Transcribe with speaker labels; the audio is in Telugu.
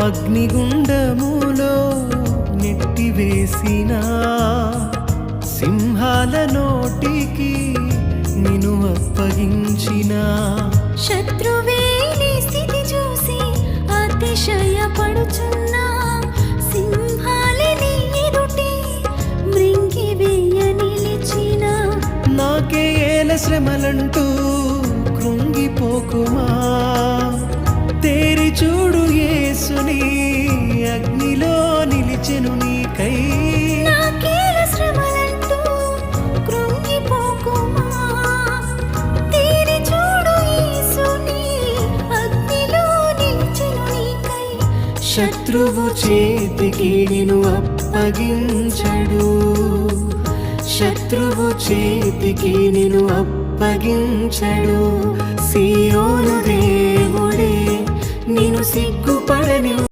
Speaker 1: అగ్నిగుండములో నెట్టివేసిన సింహాల నోటికి నిన్ను అప్పగించిన
Speaker 2: శత్రువే నీ స్థితి చూసి అతిశయపడుచున్నా సింహాలే నీ ఎదుటే మృంగివేయ నిలిచిన
Speaker 1: నాకే ఏల శ్రమలంటూ కృంగిపోకుమా తేరి చూడు యేసుని అగ్నిలో నిలిచెను నీకై
Speaker 2: నాకేల శ్రమలంటూ కృంగిపోకుమా తేరి చూడు యేసుని అగ్నిలో నిలిచెను నీకై
Speaker 1: శత్రువు చేతికి నిన్ను అప్పగించడు శత్రువు చేతికి నిన్ను అప్పగించడు సియోను దేవుడే నిన్ను సిగ్గుపడని